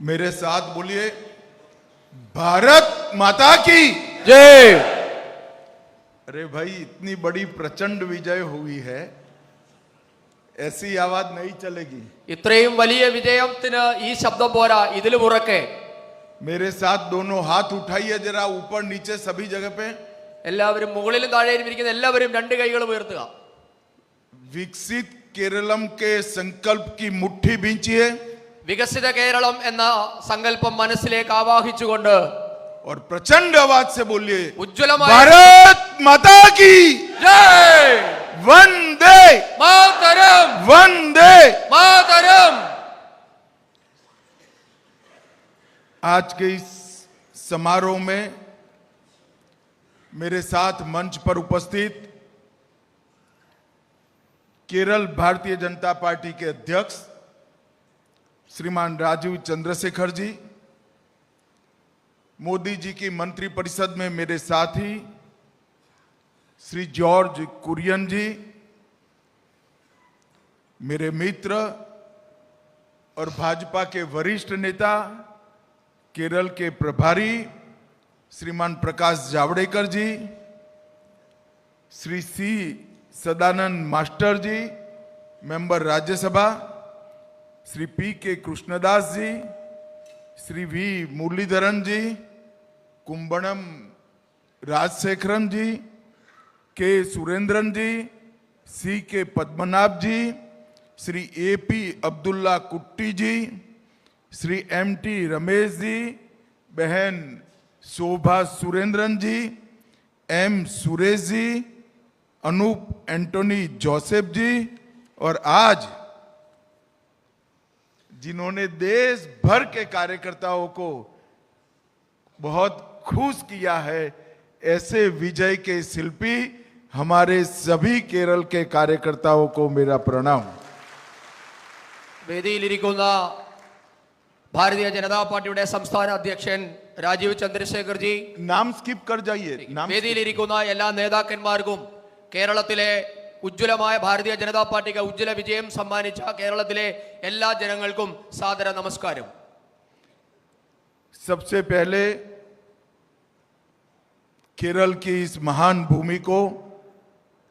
मेरे साथ बोलिए, भारत माता की जय। अरे भाई, इतनी बड़ी प्रचंड विजय हुई है, ऐसी आवाज नहीं चलेगी। ഇത്രയും വലിയ വിജയത്തിന് ഈ ശബ്ദം പോരാ, ഇതിലും ഉറക്കെ मेरे साथ दोनों हाथ उठाइए जरा, ऊपर नीचे सभी जगह पे। എല്ലാവരും മുകളിലും താഴെയും ഇരിക്കുന്ന എല്ലാവരും രണ്ട് കൈകളും ഉയർത്തുക. विकसित केरलम के संकल्प की मुट्ठी भींचिए വികസിത കേരളം എന്ന സങ്കല്പം മനസ്സിലേക്ക് ആവാഹിച്ചുകൊണ്ട് और प्रचंड आवाज से बोलिए, ഉജ്ജ്വലമായ भारत माता की ജയ് वंदे മാതരം वंदे। മാതരം. आज के इस समारोह में मेरे साथ मंच पर उपस्थित केरल भारतीय जनता पार्टी के अध्यक्ष श्रीमान राजीव चंद्रशेखर जी, मोदी जी की मंत्री परिषद में मेरे साथी श्री जॉर्ज कुरियन जी, मेरे मित्र और भाजपा के वरिष्ठ नेता केरल के प्रभारी श्रीमान प्रकाश जावड़ेकर जी, श्री सी सदानंद मास्टर जी, मेंबर राज्यसभा, श्री पी के कृष्णदास जी, श्री वी मुरलीधरन जी, कुंभणम राजशेखरन जी, के सुरेंद्रन जी, सी के पद्मनाभ जी, श्री ए पी अब्दुल्ला कुट्टी जी, श्री एम टी रमेश जी, बहन शोभा सुरेंद्रन जी, एम सुरेश जी, अनूप एंटोनी जोसेफ जी, और आज जिन्होंने देश भर के कार्यकर्ताओं को बहुत खुश किया है, ऐसे विजय के शिल्पी हमारे सभी केरल के कार्यकर्ताओं को मेरा प्रणाम। വേദിയിലിരിക്കുന്ന ഭാരതീയ ജനതാ പാർട്ടിയുടെ സംസ്ഥാന അധ്യക്ഷൻ രാജീവ് ചന്ദ്രശേഖർ ജി, नाम स्किप कर जाइए, नाम വേദിയിലിരിക്കുന്ന എല്ലാ നേതാക്കന്മാർക്കും കേരളത്തിലെ ഉജ്ജ്വലമായ ഭാരതീയ ജനതാ പാർട്ടിക്ക് ഉജ്ജ്വല വിജയം സമ്മാനിച്ച കേരളത്തിലെ എല്ലാ ജനങ്ങൾക്കും സാദര നമസ്കാരം. सबसे पहले केरल की इस महान भूमि को,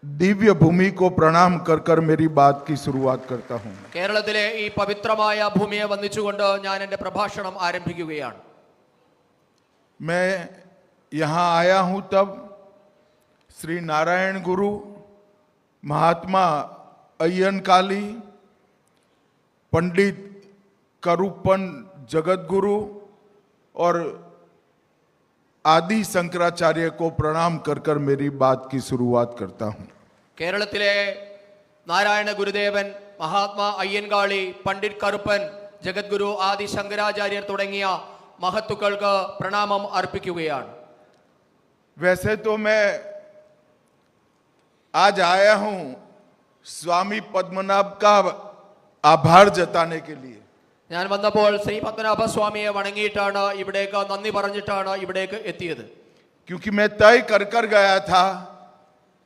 दिव्य भूमि को प्रणाम कर कर मेरी बात की शुरुआत करता हूं। കേരളത്തിലെ ഈ പവിത്രമായ ഭൂമിയെ വന്ദിച്ചുകൊണ്ട് ഞാൻ എൻ്റെ പ്രഭാഷണം ആരംഭിക്കുകയാണ്. मैं यहां आया हूं तब श्री नारायण गुरु, महात्मा अय्यनकाली, पंडित करूपन जगत गुरु और आदि शंकराचार्य को प्रणाम कर कर मेरी बात की शुरुआत करता हूं। കേരളത്തിലെ നാരായണ ഗുരുദേവൻ, മഹാത്മാ അയ്യൻകാളി, പണ്ഡിറ്റ് കറുപ്പൻ, ജഗദ്ഗുരു, ആദി ശങ്കരാചാര്യർ തുടങ്ങിയ മഹത്തുക്കൾക്ക് പ്രണാമം അർപ്പിക്കുകയാണ്. वैसे तो मैं आज आया हूं स्वामी पद्मनाभ का आभार जताने के लिए। ഞാൻ വന്നപ്പോൾ ശ്രീ പത്മനാഭ സ്വാമിയെ വണങ്ങിയിട്ടാണ്, ഇവിടേക്ക് നന്ദി പറഞ്ഞിട്ടാണ് ഇവിടേക്ക് എത്തിയത്. क्योंकि मैं तय कर कर गया था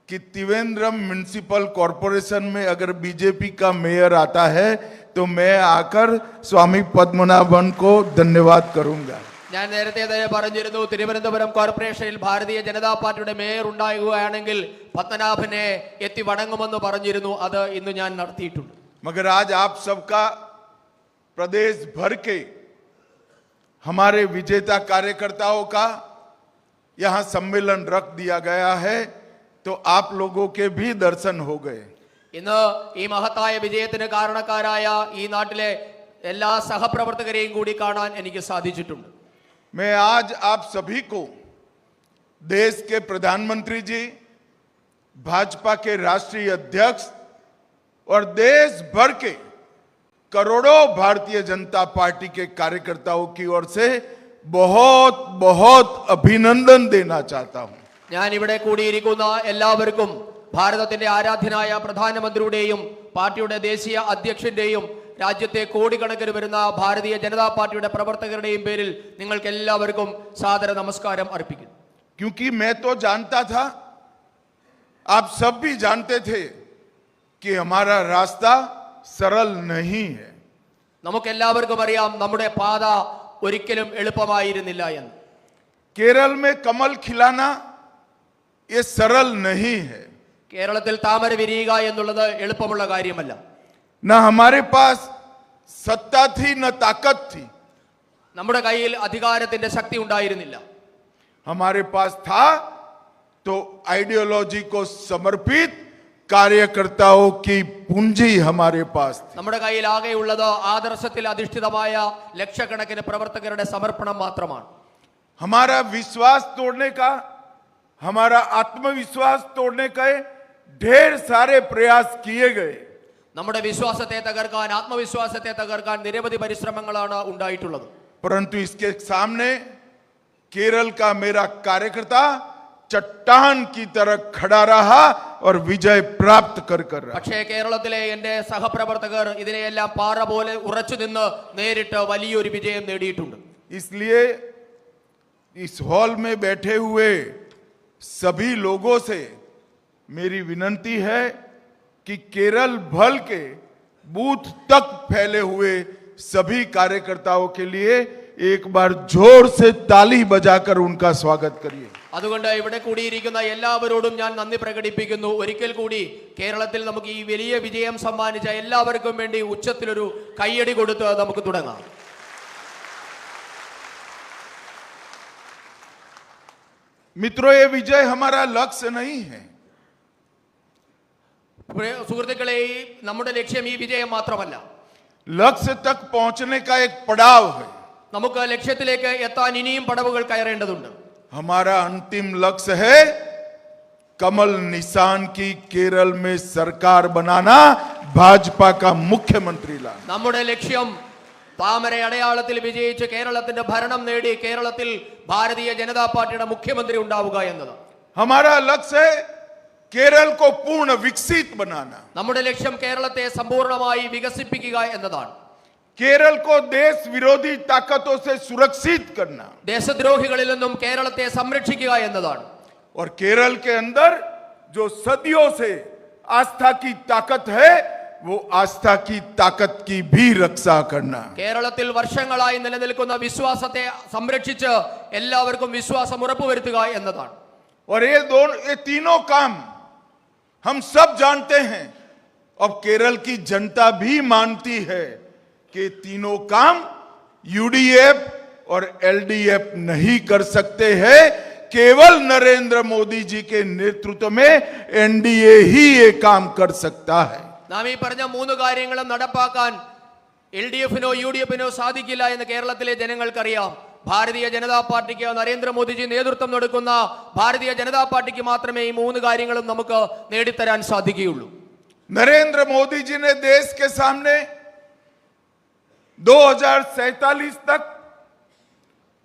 कि त्रिवेंद्रम म्युनिसिपल कॉरपोरेशन में अगर बीजेपी का मेयर आता है तो मैं आकर स्वामी पद्मनाभन को धन्यवाद करूंगा। ഞാൻ നേരത്തെ തന്നെ പറഞ്ഞിരുന്നു, തിരുവനന്തപുരം കോർപ്പറേഷനിൽ ഭാരതീയ ജനതാ പാർട്ടിയുടെ മേയർ ഉണ്ടാകുകയാണെങ്കിൽ പത്മനാഭനെ എത്തി വണങ്ങുമെന്ന് പറഞ്ഞിരുന്നു. അത് ഇന്ന് ഞാൻ നടത്തിയിട്ടുണ്ട്. मगर आज आप सबका प्रदेश भर के हमारे विजेता कार्यकर्ताओं का यहां सम्मेलन रख दिया गया है, तो आप लोगों के भी दर्शन हो गए। ഇന്ന് ഈ മഹത്തായ വിജയത്തിന് കാരണക്കാരായ ഈ നാട്ടിലെ എല്ലാ സഹപ്രവർത്തകരെയും കൂടി കാണാൻ എനിക്ക് സാധിച്ചിട്ടുണ്ട്. मैं आज आप सभी को देश के प्रधानमंत्री जी, भाजपा के राष्ट्रीय अध्यक्ष और देश भर के करोड़ों भारतीय जनता पार्टी के कार्यकर्ताओं की ओर से बहुत बहुत अभिनंदन देना चाहता हूं। ഞാൻ ഇവിടെ കൂടിയിരിക്കുന്ന എല്ലാവർക്കും ഭാരതത്തിന്റെ ആരാധ്യനായ പ്രധാനമന്ത്രിയുടെയും പാർട്ടിയുടെ ദേശീയ അധ്യക്ഷന്റെയും രാജ്യത്തെ കോടിക്കണക്കിന് വരുന്ന ഭാരതീയ ജനതാ പാർട്ടിയുടെ പ്രവർത്തകരുടെയും പേരിൽ നിങ്ങൾക്ക് എല്ലാവർക്കും സാദര നമസ്കാരം അർപ്പിക്കുന്നു. क्योंकि मैं तो जानता था, आप सब भी जानते थे कि हमारा रास्ता सरल नहीं है। നമുക്കെല്ലാവർക്കും അറിയാം നമ്മുടെ പാത ഒരിക്കലും എളുപ്പമായിരുന്നില്ല എന്ന്. केरल में कमल खिलाना ये सरल नहीं है. കേരളത്തിൽ താമര വിരിയുക എന്നുള്ളത് എളുപ്പമുള്ള കാര്യമല്ല. न हमारे पास सत्ता थी न ताकत थी. നമ്മുടെ കയ്യിൽ അധികാരത്തിന്റെ ശക്തി ഉണ്ടായിരുന്നില്ല. हमारे पास था तो आइडियोलॉजी को समर्पित कार्यकर्ताओं की पूंजी हमारे पास थी. നമ്മുടെ കയ്യിൽ ആകെയുള്ളത് ആദർശത്തിൽ അധിഷ്ഠിതമായ ലക്ഷക്കണക്കിന് പ്രവർത്തകരുടെ സമർപ്പണം മാത്രമാണ്. हमारा विश्वास तोड़ने का, हमारा आत्मविश्वास तोड़ने के ढेर सारे प्रयास किए गए. നമ്മുടെ വിശ്വാസത്തെ തകർക്കാൻ, ആത്മവിശ്വാസത്തെ തകർക്കാൻ നിരവധി പരിശ്രമങ്ങളാണ് ഉണ്ടായിട്ടുള്ളത്. परंतु इसके सामने केरल का मेरा कार्यकर्ता चट्टान की तरह खड़ा रहा और विजय प्राप्त कर रहा. പക്ഷേ കേരളത്തിലെ എന്റെ സഹപ്രവർത്തകർ ഇതിനെയെല്ലാം പാറ പോലെ ഉറച്ചു നിന്ന് നേരിട്ട് വലിയൊരു വിജയം നേടിയിട്ടുണ്ട്. इसलिए इस हॉल में बैठे हुए सभी लोगों से मेरी विनती है कि केरल भर के बूथ तक फैले हुए सभी कार्यकर्ताओं के लिए एक बार जोर से ताली बजाकर उनका स्वागत करिए. അതുകൊണ്ട് ഇവിടെ കൂടിയിരിക്കുന്ന എല്ലാവരോടും ഞാൻ നന്ദി പ്രകടിപ്പിക്കുന്നു. ഒരിക്കൽ കൂടി കേരളത്തിൽ നമുക്ക് ഈ വലിയ വിജയം സമ്മാനിച്ച എല്ലാവർക്കും വേണ്ടി ഉച്ചത്തിലൊരു കയ്യടി കൊടുത്ത് നമുക്ക് തുടങ്ങാം. मित्रों, ये विजय हमारा लक्ष्य नहीं है. സുഹൃത്തുക്കളെ, നമ്മുടെ ലക്ഷ്യം ഈ വിജയം മാത്രമല്ല. लक्ष्य तक पहुंचने का एक पड़ाव है. നമുക്ക് ലക്ഷ്യത്തിലേക്ക് എത്താൻ ഇനിയും പടവുകൾ കയറേണ്ടതുണ്ട്. हमारा अंतिम लक्ष्य है कमल निशान की केरल में सरकार बनाना, भाजपा का मुख्यमंत्री लाना. നമ്മുടെ ലക്ഷ്യം താമര അടയാളത്തിൽ വിജയിച്ച് കേരളത്തിന്റെ ഭരണം നേടി കേരളത്തിൽ ഭാരതീയ ജനതാ പാർട്ടിയുടെ മുഖ്യമന്ത്രി ഉണ്ടാവുക എന്നതാണ്. हमारा लक्ष्य है केरल को पूर्ण विकसित बनाना. നമ്മുടെ ലക്ഷ്യം കേരളത്തെ സമ്പൂർണ്ണമായി വികസിപ്പിക്കുക എന്നതാണ്. केरल को देश विरोधी ताकतों से सुरक्षित करना. ദേശദ്രോഹികളിൽ നിന്നും കേരളത്തെ സംരക്ഷിക്കുക എന്നതാണ്. और केरल के अंदर जो सदियों से आस्था की ताकत है, वो आस्था की ताकत की भी रक्षा करना. കേരളത്തിൽ വർഷങ്ങളായി നിലനിൽക്കുന്ന വിശ്വാസത്തെ സംരക്ഷിച്ച് എല്ലാവർക്കും വിശ്വാസം ഉറപ്പുവരുത്തുക എന്നതാണ്. और ये तीनों काम हम सब जानते हैं. अब केरल की जनता भी मानती है कि तीनों काम यूडीएफ और एलडीएफ नहीं कर सकते हैं. केवल नरेंद्र मोदी जी के नेतृत्व में एनडीए ही ये काम कर सकता है. നാം ഈ പറഞ്ഞ മൂന്ന് കാര്യങ്ങളും നടപ്പാക്കാൻ എൽഡിഎഫിനോ യുഡിഎഫിനോ സാധിക്കില്ല എന്ന് കേരളത്തിലെ ജനങ്ങൾക്കറിയാം. ഭാരതീയ ജനതാ പാർട്ടിക്ക്, നരേന്ദ്രമോദിജി നേതൃത്വം കൊടുക്കുന്ന ഭാരതീയ ജനതാ പാർട്ടിക്ക് മാത്രമേ ഈ മൂന്ന് കാര്യങ്ങളും നമുക്ക് നേടിത്തരാൻ സാധിക്കുകയുള്ളൂ. नरेंद्र मोदी जी ने देश के सामने 2047 तक,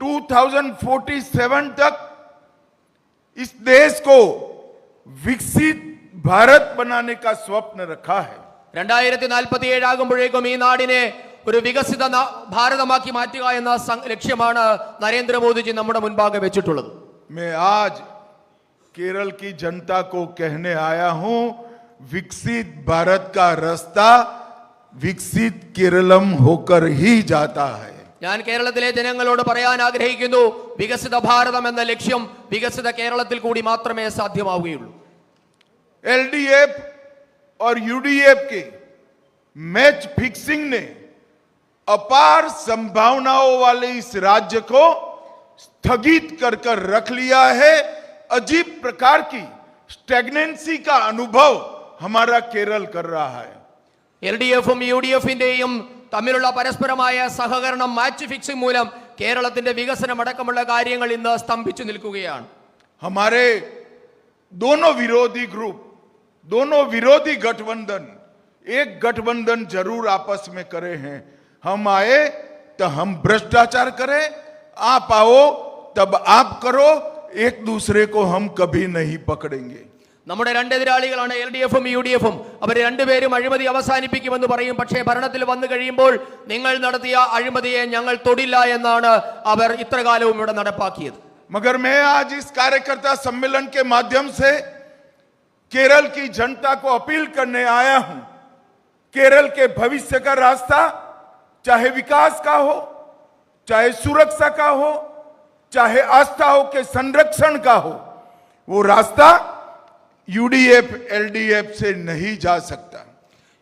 2047 तक इस देश को विकसित भारत बनाने का स्वप्न रखा है. 2047 ആകുമ്പോഴേക്കും ഈ നാടിനെ ഒരു വികസിത ഭാരതമാക്കി മാറ്റുക എന്ന ലക്ഷ്യമാണ് നരേന്ദ്രമോദിജി നമ്മുടെ മുൻപാകെ വെച്ചിട്ടുള്ളത്. मैं आज केरल की जनता को कहने आया हूं, विकसित भारत का रास्ता विकसित केरलम होकर ही जाता है. ഞാൻ കേരളത്തിലെ ജനങ്ങളോട് പറയാൻ ആഗ്രഹിക്കുന്നു, വികസിത ഭാരതം എന്ന ലക്ഷ്യം വികസിത കേരളത്തിൽ കൂടി മാത്രമേ സാധ്യമാവുകയുള്ളൂ. एलडीएफ और यूडीएफ के मैच फिक्सिंग ने अपार संभावनाओं वाले इस राज्य को स्थगित कर रख लिया है. अजीब प्रकार की स्टैग्नेंसी का अनुभव हमारा केरल कर रहा है. എൽഡിഎഫും യുഡിഎഫിന്റെയും തമ്മിലുള്ള പരസ്പരമായ സഹകരണം, മാച്ച് ഫിക്സിംഗ് മൂലം കേരളത്തിന്റെ വികസനം അടക്കമുള്ള കാര്യങ്ങൾ ഇന്ന് സ്തംഭിച്ചു നിൽക്കുകയാണ്. हमारे दोनों विरोधी ग्रुप, दोनों विरोधी गठबंधन एक गठबंधन जरूर आपस में करे हैं. हम आए तो हम भ्रष्टाचार करें, आप आओ तब आप करो. एक दूसरे को हम कभी नहीं पकड़ेंगे. നമ്മുടെ രണ്ട് എതിരാളികളാണ് എൽഡിഎഫും യുഡിഎഫും. അവർ രണ്ടുപേരും അഴിമതി അവസാനിപ്പിക്കുമെന്ന് പറയും. പക്ഷേ ഭരണത്തിൽ വന്നു കഴിയുമ്പോൾ നിങ്ങൾ നടത്തിയ അഴിമതിയെ ഞങ്ങൾ തൊടില്ല എന്നാണ് അവർ ഇത്രകാലവും ഇവിടെ നടപ്പാക്കിയത്. मगर मैं आज इस कार्यकर्ता सम्मेलन के माध्यम से केरल की जनता को अपील करने आया हूं, केरल के भविष्य का रास्ता चाहे विकास का हो, चाहे सुरक्षा का हो, चाहे आस्थाओं के संरक्षण का हो, वो रास्ता यूडीएफ एलडीएफ से नहीं जा सकता।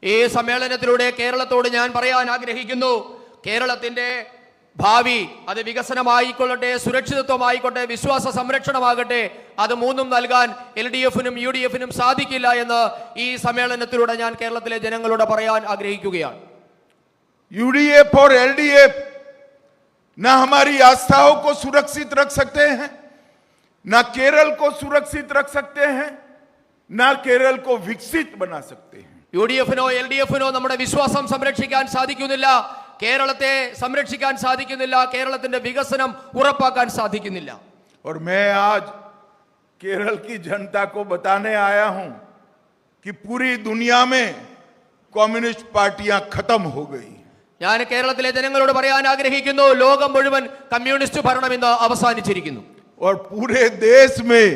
ഈ സമ്മേളനത്തിലൂടെ കേരളത്തോട് ഞാൻ പറയാൻ ആഗ്രഹിക്കുന്നു, കേരളത്തിന്റെ ഭാവി അത് വികസനമായിക്കൊള്ളട്ടെ, സുരക്ഷിതത്വമായിക്കോട്ടെ, വിശ്വാസ സംരക്ഷണമാകട്ടെ, അത് മൂന്നും നൽകാൻ LDF-നും UDF-നും സാധിക്കില്ല എന്ന് ഈ സമ്മേളനത്തിലൂടെ ഞാൻ കേരളത്തിലെ ജനങ്ങളോട് പറയാൻ ആഗ്രഹിക്കുകയാണ്. यूडीएफ और एलडीएफ ना हमारी आस्थाओं को सुरक्षित रख सकते हैं, ना केरल को सुरक्षित रख सकते हैं, ना केरल को विकसित बना सकते हैं. UDF-നോ LDF-നോ നമ്മുടെ വിശ്വാസം സംരക്ഷിക്കാൻ സാധിക്കുന്നില്ല, കേരളത്തെ സംരക്ഷിക്കാൻ സാധിക്കുന്നില്ല, കേരളത്തിന്റെ വികസനം ഉറപ്പാക്കാൻ സാധിക്കുന്നില്ല. और मैं आज केरल की जनता को बताने आया हूं कि पूरी दुनिया में कम्युनिस्ट पार्टियां खत्म हो गई. ഞാൻ കേരളത്തിലെ ജനങ്ങളോട് പറയാൻ ആഗ്രഹിക്കുന്നു, ലോകം മുഴുവൻ കമ്മ്യൂണിസ്റ്റ് ഭരണം ഇന്ന് അവസാനിച്ചിരിക്കുന്നു. और पूरे देश में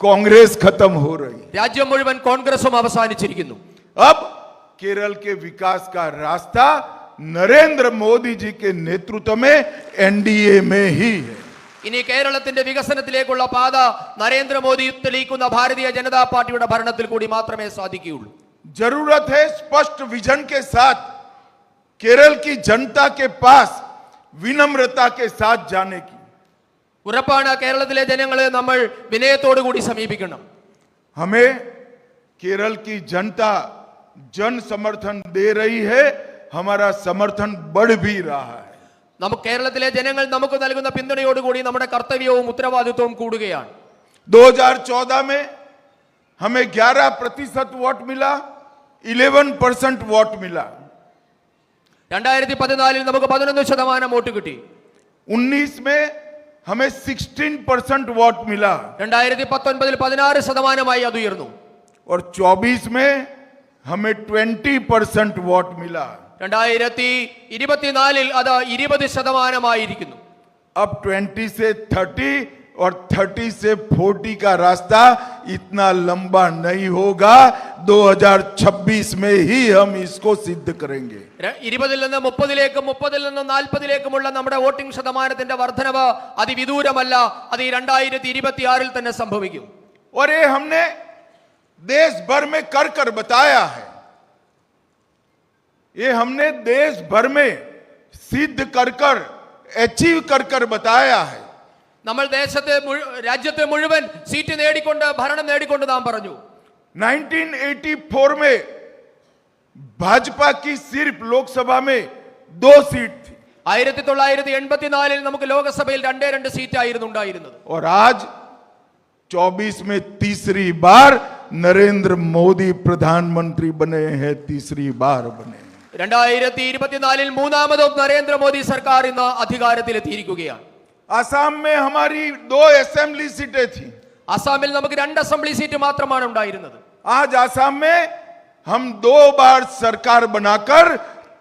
कांग्रेस खत्म हो रही. രാജ്യം മുഴുവൻ കോൺഗ്രസും അവസാനിച്ചിരിക്കുന്നു. अब केरल के विकास का रास्ता नरेंद्र मोदी जी के नेतृत्व में एनडीए में ही है. ഇനി കേരളത്തിന്റെ വികസനത്തിലേക്കുള്ള പാത നരേന്ദ്രമോദി തെളിയിക്കുന്ന ഭാരതീയ ജനതാ പാർട്ടിയുടെ ഭരണത്തിൽ കൂടി മാത്രമേ സാധിക്കുകയുള്ളൂ. जरूरत है स्पष्ट विजन के साथ केरल की जनता के पास विनम्रता के साथ जाने की. ഉറപ്പാണ്, കേരളത്തിലെ ജനങ്ങളെ നമ്മൾ വിനയത്തോടു കൂടി സമീപിക്കണം. हमें केरल की जनता जन समर्थन दे रही है, हमारा समर्थन बढ़ भी रहा है. നമുക്ക് കേരളത്തിലെ ജനങ്ങൾ നമുക്ക് നൽകുന്ന പിന്തുണയോടുകൂടി നമ്മുടെ കർത്തവ്യവും ഉത്തരവാദിത്വവും കൂടുകയാണ്. 2014 में हमें 11% वोट मिला, 11% वोट मिला. 2014 നമുക്ക് 11% വോട്ട് കിട്ടി. 19 में हमें 16% वोट मिला 2019 16% അത് ഉയർന്നു. और 24 में हमें 20% वोट मिला. 2024 അത് 20% अब 20 से 30 और 30 से 40 का रास्ता इतना लंबा नहीं होगा. 2026 में ही हम इसको सिद्ध करेंगे. 20 നിന്ന് 30ലേക്കും 30 നിന്ന് 40ലേക്കുമുള്ള നമ്മുടെ വോട്ടിംഗ് ശതമാനത്തിന്റെ വർധനവ് അതിവിദൂരമല്ല, അത് 2026 തന്നെ സംഭവിക്കും. और ये हमने देश भर में कर बताया है. ये हमने देश भर में सिद्ध कर अचीव कर बताया है. നമ്മൾ രാജ്യത്തെ മുഴുവൻ സീറ്റ് നേടിക്കൊണ്ട് ഭരണം നേടിക്കൊണ്ട് നാം പറഞ്ഞു. 1984 में भाजपा की सिर्फ लोकसभा में 2 सीट थी. 1984 നമുക്ക് ലോകസഭയിൽ 2 സീറ്റായിരുന്നു ഉണ്ടായിരുന്നത്. और आज 24 में तीसरी बार नरेंद्र मोदी प्रधानमंत्री बने हैं. तीसरी बार बने. 2024 മൂന്നാമതും നരേന്ദ്രമോദി സർക്കാർ ഇന്ന് അധികാരത്തിലെത്തിയിരിക്കുകയാണ്. आसाम में हमारी 2 असेंबली सीटें थी. അസാമിൽ നമുക്ക് 2 അസംബ്ലി സീറ്റ് മാത്രമാണ് ഉണ്ടായിരുന്നത്. आज आसाम में हम 2 बार सरकार बनाकर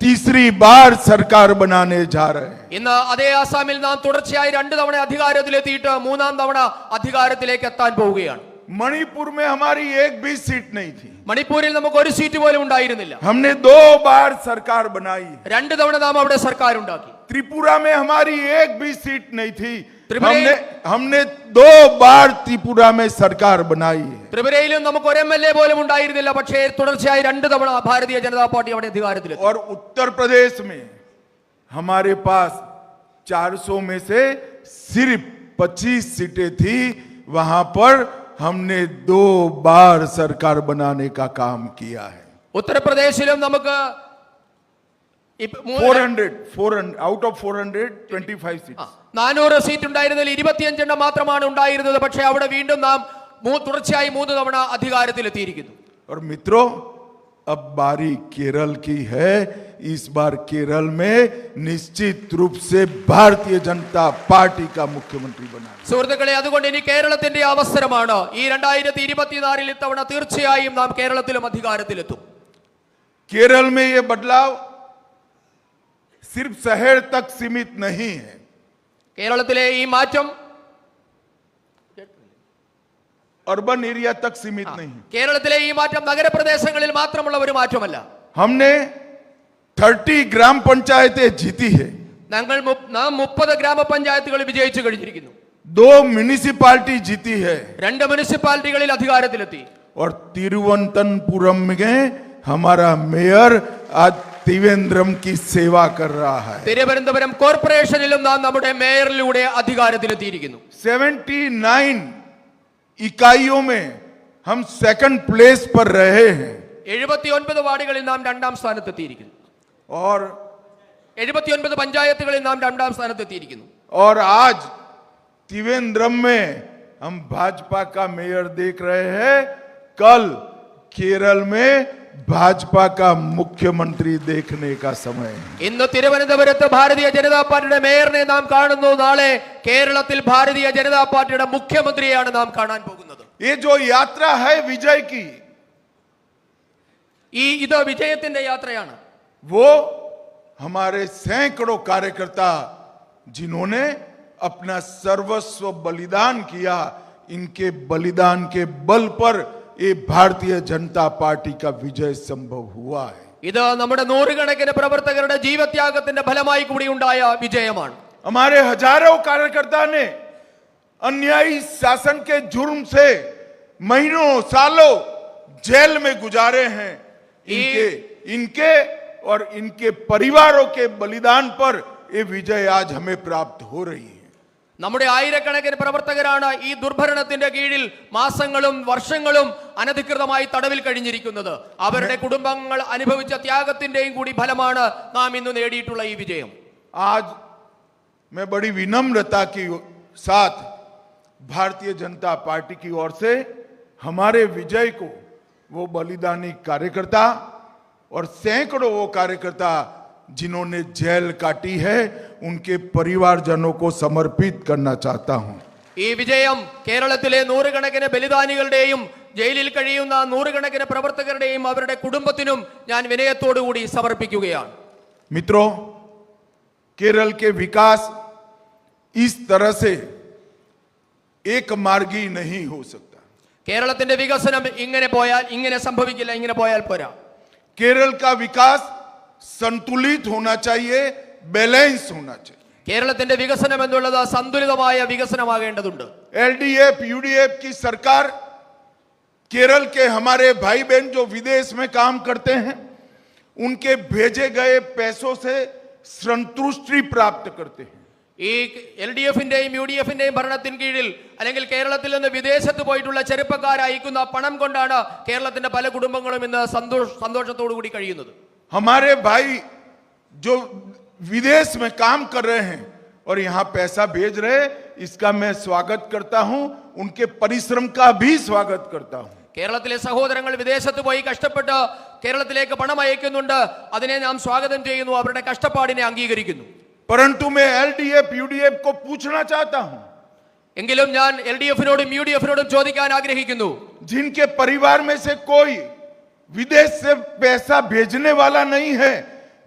तीसरी बार सरकार बनाने जा रहे हैं. ഇന്ന് അതേ ആസാമിൽ നാം തുടർച്ചയായി 2 തവണ അധികാരത്തിലെത്തിയിട്ട് മൂന്നാം തവണ അധികാരത്തിലേക്ക് എത്താൻ പോവുകയാണ്. मणिपुर में हमारी एक भी सीट नहीं थी. മണിപ്പൂരിൽ നമുക്ക് ഒരു സീറ്റ് പോലും ഉണ്ടായിരുന്നില്ല. हमने 2 बार सरकार बनाई. 2 തവണ നാം അവിടെ സർക്കാർ ഉണ്ടാക്കി. त्रिपुरा में हमारी एक भी सीट नहीं थी. त्रिपुरा- हमने 2 बार त्रिपुरा में सरकार बनाई है. ത്രിപുരയിലും നമുക്ക് ഒരു MLA പോലും ഉണ്ടായിരുന്നില്ല, പക്ഷേ തുടർച്ചയായി 2 തവണ ഭാരതീയ ജനതാ പാർട്ടി അവിടെ അധികാരത്തിലെത്തി. और उत्तर प्रदेश में हमारे पास 400 में से सिर्फ 25 सीटें थी. वहां पर हमने 2 बार सरकार बनाने का काम किया है. ഉത്തർപ്രദേശിലും നമുക്ക് 400 out of 425 seats. 400 സീറ്റ് ഉണ്ടായിരുന്നതിൽ 25 എണ്ണം മാത്രമാണ് ഉണ്ടായിരുന്നത്, പക്ഷേ അവിടെ വീണ്ടും നാം തുടർച്ചയായി 3 തവണ അധികാരത്തിലെത്തിയിരിക്കുന്നു. और मित्रों, अब बारी केरल की है. इस बार केरल में निश्चित रूप से भारतीय जनता पार्टी का मुख्यमंत्री बना. സുഹൃത്തുക്കളെ, അതുകൊണ്ട് ഇനി കേരളത്തിന്റെ അവസരമാണ്. ഈ 2024 ഇത്തവണ തീർച്ചയായും നാം കേരളത്തിലും അധികാരത്തിലെത്തും. केरल में ये बदलाव सिर्फ शहर तक सीमित नहीं है. കേരളത്തിലെ ഈ മാറ്റം अर्बन एरिया तक सीमित नहीं है. കേരളത്തിലെ ഈ മാറ്റം നഗരപ്രദേശങ്ങളിൽ മാത്രമുള്ള ഒരു മാറ്റമല്ല. हमने 30 ग्राम पंचायतें जीती है, നാം 30 ഗ്രാമപഞ്ചായത്തുകൾ വിജയിച്ചു കഴിഞ്ഞിരിക്കുന്നു. 2 म्यूनिसिपालिटी जीती है 2 മുനിസിപ്പാലിറ്റികളിൽ അധികാരത്തിലെത്തി. और तिरुवनंतपुरम में हमारा मेयर आज त्रिवेंद्रम की सेवा कर रहा है. തിരുവനന്തപുരം കോർപ്പറേഷനിലും നാം നമ്മുടെ മേയറിലൂടെ അധികാരത്തിലെത്തിയിരിക്കുന്നു. 79 इकाइयों में हम सेकंड प्लेस पर रहे हैं 79 വാർഡുകളിൽ നാം 2ാം സ്ഥാനത്തെത്തിയിരിക്കുന്നു. और 79 പഞ്ചായത്തുകളിൽ നാം 2ാം സ്ഥാനത്തെത്തിയിരിക്കുന്നു. और आज त्रिवेंद्रम में हम भाजपा का मेयर देख रहे हैं. कल केरल में भाजपा का मुख्यमंत्री देखने का समय है. ഇന്ന് തിരുവനന്തപുരത്ത് ഭാരതീയ ജനതാ പാർട്ടിയുടെ മേയറിനെ നാം കാണുന്നു. നാളെ കേരളത്തിൽ ഭാരതീയ ജനതാ പാർട്ടിയുടെ മുഖ്യമന്ത്രിയാണ് നാം കാണാൻ പോകുന്നത്. ये जो यात्रा है विजय की, ഇത് വിജയത്തിന്റെ യാത്രയാണ്. वो हमारे सैकड़ों कार्यकर्ता जिन्होंने अपना सर्वस्व बलिदान किया, इनके बलिदान के बल पर ये भारतीय जनता पार्टी का विजय संभव हुआ है. ഇത് നമ്മുടെ നൂറുകണക്കിന് പ്രവർത്തകരുടെ ജീവത്യാഗത്തിന്റെ ഫലമായി കൂടി ഉണ്ടായ വിജയമാണ്. हमारे हजारों कार्यकर्ता ने अन्यायी शासन के जुर्म से महीनों सालों जेल में गुजारे हैं. इनके और इनके परिवारों के बलिदान पर ये विजय आज हमें प्राप्त हो रही है. നമ്മുടെ ആയിരക്കണക്കിന് പ്രവർത്തകരാണ് ഈ ദുർഭരണത്തിന്റെ കീഴിൽ മാസങ്ങളും വർഷങ്ങളും അനധികൃതമായി തടവിൽ കഴിഞ്ഞിരിക്കുന്നത്. അവരുടെ കുടുംബങ്ങൾ അനുഭവിച്ച ത്യാഗത്തിന്റെയും കൂടി ഫലമാണ് നാം ഇന്ന് നേടിയിട്ടുള്ള ഈ വിജയം. आज मैं बड़ी विनम्रता के साथ भारतीय जनता पार्टी की ओर से हमारे विजय को वो बलिदानी कार्यकर्ता और सैकड़ों वो कार्यकर्ता जिन्होंने जेल काटी है उनके परिवारजनों को समर्पित करना चाहता हूं. ഈ വിജയം കേരളത്തിലെ നൂറുകണക്കിന് ബലിദാനികളുടെയും ജയിലിൽ കഴിയുന്ന നൂറുകണക്കിന് പ്രവർത്തകരുടെയും അവരുടെ കുടുംബത്തിനും ഞാൻ വിനയത്തോടു കൂടി സമർപ്പിക്കുകയാണ്. मित्रों, केरल के विकास इस तरह से एक मार्गी नहीं हो सकता. കേരളത്തിന്റെ വികസനം ഇങ്ങനെ സംഭവിക്കില്ല. ഇങ്ങനെ പോയാൽ പോരാ. केरल का विकास संतुलित होना चाहिए, बैलेंस होना चाहिए. കേരളത്തിന്റെ വികസനം എന്നുള്ളത് സന്തുലിതമായ വികസനമാകേണ്ടതുണ്ട്. एलडीएफ यूडीएफ की सरकार केरल के हमारे भाई बहन जो विदेश में काम करते हैं उनके भेजे गए पैसों से संतुष्टि प्राप्त करते हैं. ഈ LDF-ന്റെയും UDF-ന്റെയും ഭരണത്തിന് കീഴിൽ അല്ലെങ്കിൽ കേരളത്തിൽ നിന്ന് വിദേശത്ത് പോയിട്ടുള്ള ചെറുപ്പക്കാർ അയക്കുന്ന പണം കൊണ്ടാണ് കേരളത്തിന്റെ പല കുടുംബങ്ങളും ഇന്ന് സന്തോഷത്തോടു കൂടി കഴിയുന്നത്. हमारे भाई जो विदेश में काम कर रहे हैं और यहाँ पैसा भेज रहे, इसका मैं स्वागत करता हूं, उनके परिश्रम का भी स्वागत करता हूं. കേരളത്തിലെ സഹോദരങ്ങൾ വിദേശത്ത് പോയി കഷ്ടപ്പെട്ട് കേരളത്തിലേക്ക് പണം അയക്കുന്നുണ്ട്. അതിനെ നാം സ്വാഗതം ചെയ്യുന്നു. അവരുടെ കഷ്ടപ്പാടിനെ അംഗീകരിക്കുന്നു. परंतु मैं एलडीएफ यूडीएफ को पूछना चाहता हूं, എങ്കിലും ഞാൻ LDF-നോടും UDF-നോടും ചോദിക്കാൻ ആഗ്രഹിക്കുന്നു, जिनके परिवार में से कोई विदेश से पैसा भेजने वाला नहीं है,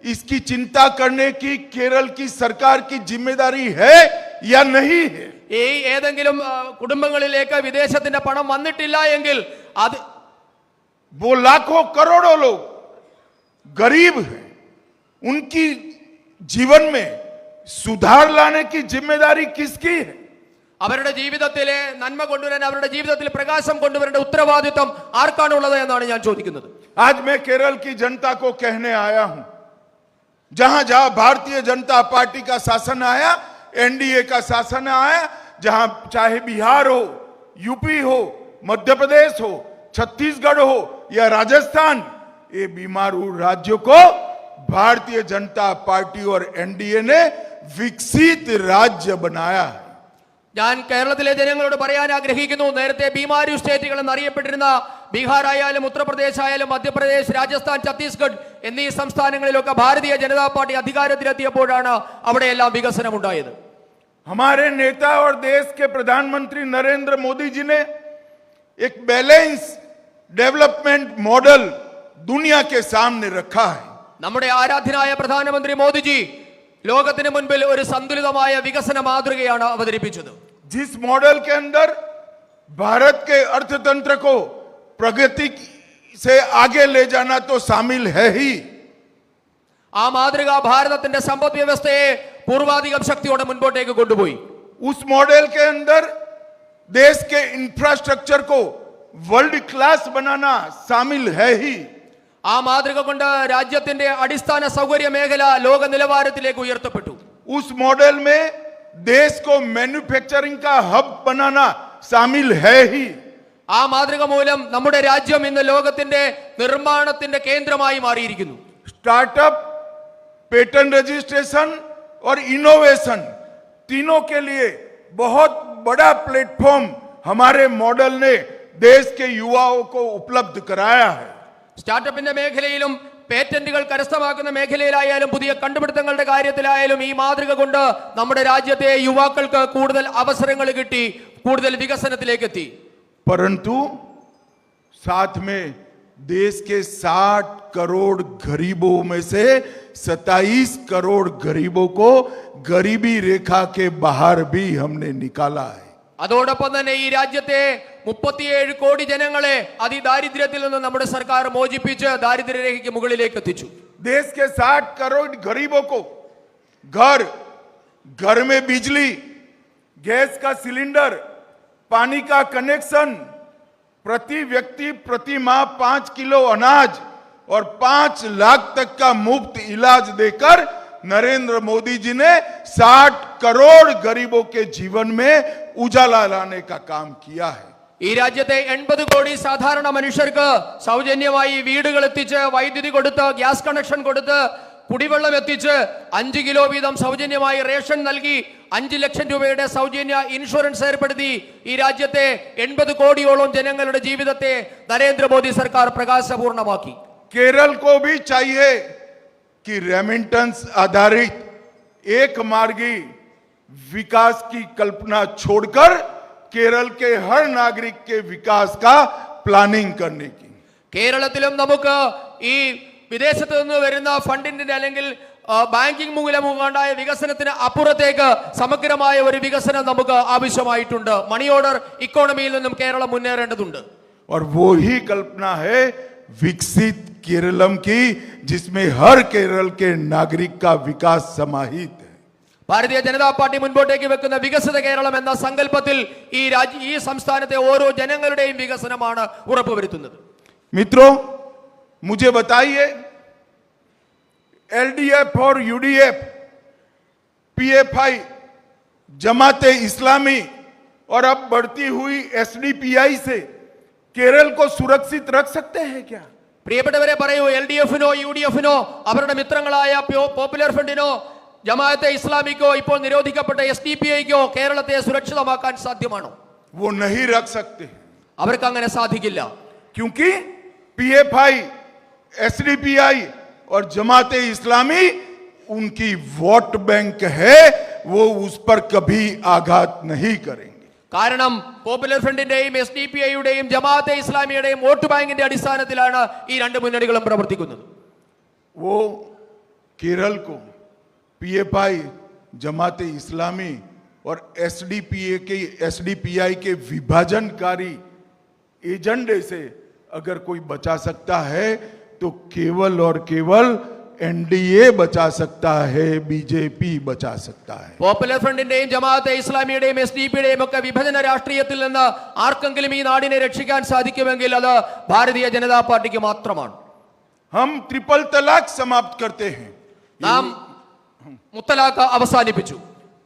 इसकी चिंता करने की केरल की सरकार की जिम्मेदारी है या नहीं है? ഈ ഏതെങ്കിലും കുടുംബങ്ങളിലേക്ക് വിദേശത്തിന്റെ പണം വന്നിട്ടില്ല എങ്കിൽ അത് वो लाखों करोड़ों लोग गरीब हैं, उनकी जीवन में सुधार लाने की जिम्मेदारी किसकी है? അവരുടെ ജീവിതത്തിലെ നന്മ കൊണ്ടുവരാൻ, അവരുടെ ജീവിതത്തിൽ പ്രകാശം കൊണ്ടുവരേണ്ട ഉത്തരവാദിത്വം ആർക്കാണുള്ളത് എന്നാണ് ഞാൻ ചോദിക്കുന്നത്. आज मैं केरल की जनता को कहने आया हूं, जहां जहां भारतीय जनता पार्टी का शासन आया, एनडीए का शासन आया, जहां चाहे बिहार हो, यूपी हो, मध्य प्रदेश हो, छत्तीसगढ़ हो या राजस्थान, ये बीमारू राज्यों को भारतीय जनता पार्टी और एनडीए ने विकसित राज्य बनाया है. ഞാൻ കേരളത്തിലെ ജനങ്ങളോട് പറയാൻ ആഗ്രഹിക്കുന്നു, നേരത്തെ ബീമാരി സ്റ്റേറ്റുകൾ എന്നറിയപ്പെട്ടിരുന്ന ബീഹാർ ആയാലും ഉത്തർപ്രദേശ് ആയാലും മധ്യപ്രദേശ്, രാജസ്ഥാൻ, ഛത്തീസ്ഗഡ് എന്നീ സംസ്ഥാനങ്ങളിലൊക്കെ ഭാരതീയ ജനതാ പാർട്ടി അധികാരത്തിലെത്തിയപ്പോഴാണ് അവിടെയെല്ലാം വികസനം ഉണ്ടായത്. हमारे नेता और देश के प्रधानमंत्री नरेंद्र मोदी जी ने एक बैलेंस डेवलपमेंट मॉडल दुनिया के सामने रखा है. നമ്മുടെ ആരാധ്യനായ പ്രധാനമന്ത്രി മോദിജി ലോകത്തിന് മുൻപിൽ ഒരു സന്തുലിതമായ വികസന മാതൃകയാണ് അവതരിപ്പിച്ചത്. जिस मॉडल के अंदर भारत के अर्थतंत्र को प्रगति से आगे ले जाना तो शामिल है ही, ആ മാതൃക ഭാരതത്തിന്റെ സമ്പദ് വ്യവസ്ഥയെ പൂർവാധികം ശക്തിയോടെ മുൻപോട്ടേക്ക് കൊണ്ടുപോയി. उस मॉडल के अंदर देश के इंफ्रास्ट्रक्चर को वर्ल्ड क्लास बनाना शामिल है ही. ആ മാതൃക കൊണ്ട് രാജ്യത്തിന്റെ അടിസ്ഥാന സൗകര്യ മേഖല ലോക നിലവാരത്തിലേക്ക് ഉയർത്തപ്പെട്ടു. उस मॉडल में देश को मैन्युफैक्चरिंग का हब बनाना शामिल है ही. ആ മാതൃക മൂലം നമ്മുടെ രാജ്യം ഇന്ന് ലോകത്തിന്റെ നിർമ്മാണത്തിന്റെ കേന്ദ്രമായി മാറിയിരിക്കുന്നു. स्टार्टअप, पेटेंट रजिस्ट्रेशन और इनोवेशन तीनों के लिए बहुत बड़ा प्लेटफॉर्म हमारे मॉडल ने देश के युवाओं को उपलब्ध कराया है. സ്റ്റാർട്ടപ്പിന്റെ മേഖലയിലും പേറ്റന്റുകൾ കരസ്ഥമാക്കുന്ന മേഖലയിലായാലും പുതിയ കണ്ടുപിടുത്തങ്ങളുടെ കാര്യത്തിലായാലും ഈ മാതൃക കൊണ്ട് നമ്മുടെ രാജ്യത്തെ യുവാക്കൾക്ക് കൂടുതൽ അവസരങ്ങൾ കിട്ടി, കൂടുതൽ വികസനത്തിലേക്ക് എത്തി. परंतु साथ में देश के 60 करोड़ गरीबों में से 27 करोड़ गरीबों को गरीबी रेखा के बाहर भी हमने निकाला है. അതോടൊപ്പം തന്നെ ഈ രാജ്യത്തെ 37 കോടി ജനങ്ങളെ അതിദാരിദ്ര്യത്തിൽ നിന്ന് നമ്മുടെ സർക്കാർ മോചിപ്പിച്ച് ദാരിദ്ര്യരേഖയ്ക്ക് മുകളിലേക്ക് എത്തിച്ചു. देश के 60 करोड़ गरीबों को घर में बिजली, गैस का सिलेंडर, पानी का कनेक्शन, प्रति व्यक्ति प्रति माह 5 किलो अनाज और 5 लाख तक का मुफ्त इलाज देकर नरेंद्र मोदी जी ने 60 करोड़ गरीबों के जीवन में उजाला लाने का काम किया है. ഈ രാജ്യത്തെ 80 കോടി സാധാരണ മനുഷ്യർക്ക് സൗജന്യമായി വീടുകൾ എത്തിച്ച്, വൈദ്യുതി കൊടുത്ത്, ഗ്യാസ് കണക്ഷൻ കൊടുത്ത്, കുടിവെള്ളം എത്തിച്ച്, 5 കിലോ വീതം സൗജന്യമായി റേഷൻ നൽകി, 5 ലക്ഷം രൂപയുടെ സൗജന്യ ഇൻഷുറൻസ് ഏർപ്പെടുത്തി ഈ രാജ്യത്തെ 80 കോടിയോളം ജനങ്ങളുടെ ജീവിതത്തെ നരേന്ദ്രമോദി സർക്കാർ പ്രകാശപൂർണമാക്കി. केरल को भी चाहिए कि रेमिटेंस आधारित एक मार्गी विकास की कल्पना छोड़कर केरल के हर नागरिक के विकास का प्लानिंग करने की. കേരളത്തിലും നമുക്ക് ഈ വിദേശത്ത് നിന്ന് വരുന്ന ഫണ്ടിന്റെ അല്ലെങ്കിൽ ബാങ്കിംഗ് മൂലമുണ്ടായ വികസനത്തിന് അപ്പുറത്തേക്ക് സമഗ്രമായ ഒരു വികസനം നമുക്ക് ആവശ്യമായിട്ടുണ്ട്. മണി ഓർഡർ ഇക്കോണമിയിൽ നിന്നും കേരളം മുന്നേറേണ്ടതുണ്ട്. और वो ही कल्पना है विकसित केरलम की, जिसमें हर केरल के नागरिक का विकास समाहित है. ഭാരതീയ ജനതാ പാർട്ടി മുൻപോട്ടേക്ക് വെക്കുന്ന വികസിത കേരളം എന്ന സങ്കല്പത്തിൽ ഈ സംസ്ഥാനത്തെ ഓരോ ജനങ്ങളുടെയും വികസനമാണ് ഉറപ്പുവരുത്തുന്നത്. मित्रों, मुझे बताइए, एलडीएफ और यूडीएफ, पीएफआई, जमाते इस्लामी और अब बढ़ती हुई एसडीपीआई से केरल को सुरक्षित रख सकते हैं क्या? പ്രിയപ്പെട്ടവരെ പറയൂ, LDF-നോ UDF-നോ അവരുടെ മിത്രങ്ങളായ പോപ്പുലർ ഫ്രണ്ടിനോ ജമാഅത്തെ ഇസ്ലാമിക്കോ ഇപ്പോൾ നിരോധിക്കപ്പെട്ട SDPI-ക്കോ കേരളത്തെ സുരക്ഷിതമാക്കാൻ സാധ്യമാണോ? वो नहीं रख सकते, അവർക്ക് അങ്ങനെ സാധിക്കില്ല. क्योंकि पीएफआई, एसडीपीआई और जमाते इस्लामी उनकी वोट बैंक है, वो उस पर कभी आघात नहीं करेंगे. കാരണം പോപ്പുലർ ഫ്രണ്ടിന്റെയും SDPI-യുടെയും ജമാഅത്തെ ഇസ്ലാമിയുടെയും വോട്ട് ബാങ്കിന്റെ അടിസ്ഥാനത്തിലാണ് ഈ രണ്ട് മുന്നണികളും പ്രവർത്തിക്കുന്നത്. वो केरल को पीएफआई, जमाते इस्लामी और एसडीपीआई के विभाजनकारी एजेंडे से अगर कोई बचा सकता है तो केवल और केवल एनडीए बचा सकता है, बीजेपी बचा सकता है. പോപ്പുലർ ഫ്രണ്ടിന്റെയും ജമാഅത്തെ ഇസ്ലാമിയുടെയും SDPയുടെയും ഒക്കെ വിഭജന രാഷ്ട്രീയത്തിൽ നിന്ന് ആർക്കെങ്കിലും ഈ നാടിനെ രക്ഷിക്കാൻ സാധിക്കുമെങ്കിൽ അത് ഭാരതീയ ജനതാ പാർട്ടിക്ക് മാത്രമാണ്. हम ट्रिपल तलाक समाप्त करते हैं, നാം മുത്തലാഖ് അവസാനിപ്പിച്ചു.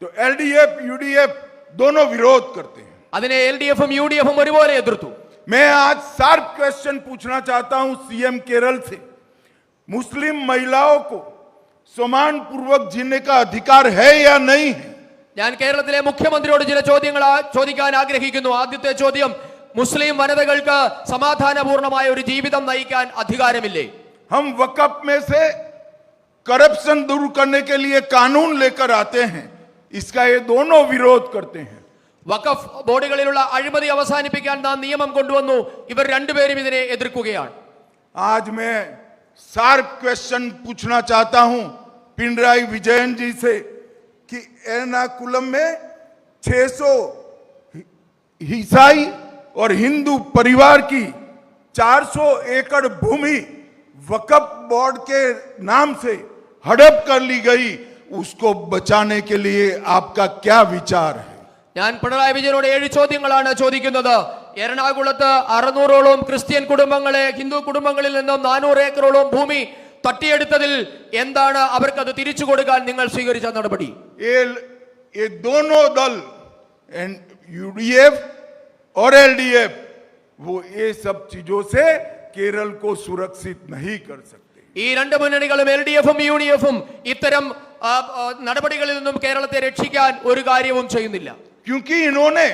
तो एलडीएफ यूडीएफ दोनों विरोध करते हैं. അതിനെ LDF-ഉം UDF-ഉം ഒരുപോലെ എതിർത്തു. मैं आज शार्प क्वेश्चन पूछना चाहता हूं सीएम केरल से, मुस्लिम महिलाओं को सम्मान पूर्वक जीने का अधिकार है या नहीं है? ഞാൻ കേരളത്തിലെ മുഖ്യമന്ത്രിയോട് ചില ചോദ്യങ്ങൾ ചോദിക്കാൻ ആഗ്രഹിക്കുന്നു. ആദ്യത്തെ ചോദ്യം, മുസ്ലിം വനിതകൾക്ക് സമാധാനപൂർണമായ ഒരു ജീവിതം നയിക്കാൻ അധികാരമില്ലേ? हम वक़्फ में से करप्शन दूर करने के लिए कानून लेकर आते हैं, इसका ये दोनों विरोध करते हैं. വഖഫ് ബോർഡുകളിലുള്ള അഴിമതി അവസാനിപ്പിക്കാൻ നാം നിയമം കൊണ്ടുവന്നു. ഇവർ രണ്ടുപേരും ഇതിനെ എതിർക്കുകയാണ്. आज मैं शार्प क्वेश्चन पूछना चाहता हूं पिनराई विजयन जी से कि एर्नाकुलम में 600 ईसाई और हिंदू परिवार की 400 एकड़ भूमि वक्फ बोर्ड के नाम से हड़प कर ली गई, उसको बचाने के लिए आपका क्या विचार है? ഞാൻ പിണറായി വിജയനോട് 7 ചോദ്യങ്ങളാണ് ചോദിക്കുന്നത്. എറണാകുളത്ത് 600ഓളം ക്രിസ്ത്യൻ കുടുംബങ്ങളെ ഹിന്ദു കുടുംബങ്ങളിൽ നിന്നും 400 ഏക്കറോളം ഭൂമി തട്ടിയെടുത്തതിൽ എന്താണ് അവർക്കത് തിരിച്ചു കൊടുക്കാൻ നിങ്ങൾ സ്വീകരിച്ച നടപടി? ये दोनों दल यूडीएफ और एलडीएफ वो ये सब चीजों से केरल को सुरक्षित नहीं कर सकते. ഈ രണ്ട് മുന്നണികളും എൽഡിഎഫും യുഡിഎഫും ഇത്തരം നടപടികളിൽ നിന്നും കേരളത്തെ രക്ഷിക്കാൻ ഒരു കാര്യവും ചെയ്യുന്നില്ല. क्योंकि इन्होंने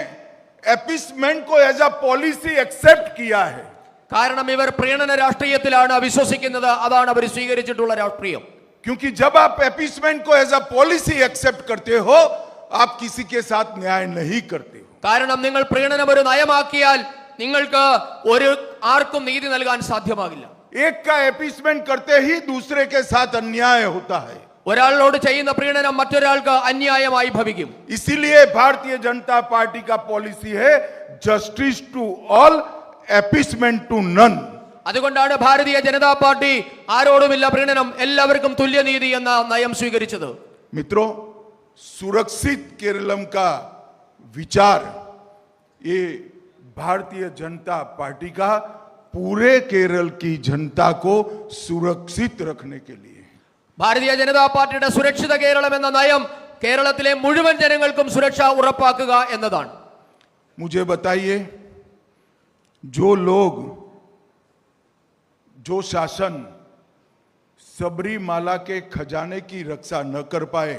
एपिसमेंट को एज अ पॉलिसी एक्सेप्ट किया है. കാരണം ഇവർ പ്രീണന രാഷ്ട്രീയത്തിലാണ് വിശ്വസിക്കുന്നത്. അതാണ് അവർ സ്വീകരിച്ചിട്ടുള്ള രാഷ്ട്രീയം. क्योंकि जब आप एपिसमेंट को एज अ पॉलिसी एक्सेप्ट करते हो, आप किसी के साथ न्याय नहीं करते हो. കാരണം നിങ്ങൾ പ്രീണനം ഒരു നയമാക്കിയാൽ നിങ്ങൾക്ക് ഒരു ആർക്കും നീതി നൽകാൻ സാധ്യമാകില്ല. एक का एपिसमेंट करते ही दूसरे के साथ अन्याय होता है. ഒരാളോട് ചെയ്യുന്ന പ്രീണനം മറ്റൊരാൾക്ക് അന്യായമായി ഭവിക്കും. इसीलिए भारतीय जनता पार्टी का पॉलिसी है justice to all, appeasement to none. അതുകൊണ്ടാണ് ഭാരതീയ ജനതാ പാർട്ടി ആരോടുമില്ല പ്രീണനം, എല്ലാവർക്കും തുല്യനീതി എന്ന നയം സ്വീകരിച്ചത്. मित्रों, सुरक्षित केरलम का विचार ये भारतीय जनता पार्टी का पूरे केरल की जनता को सुरक्षित रखने के लिए. ഭാരതീയ ജനതാ പാർട്ടിയുടെ സുരക്ഷിത കേരളം എന്ന നയം കേരളത്തിലെ മുഴുവൻ ജനങ്ങൾക്കും സുരക്ഷ ഉറപ്പാക്കുക എന്നതാണ്. मुझे बताइए, जो लोग, जो शासन सबरीमाला के खजाने की रक्षा न कर पाए,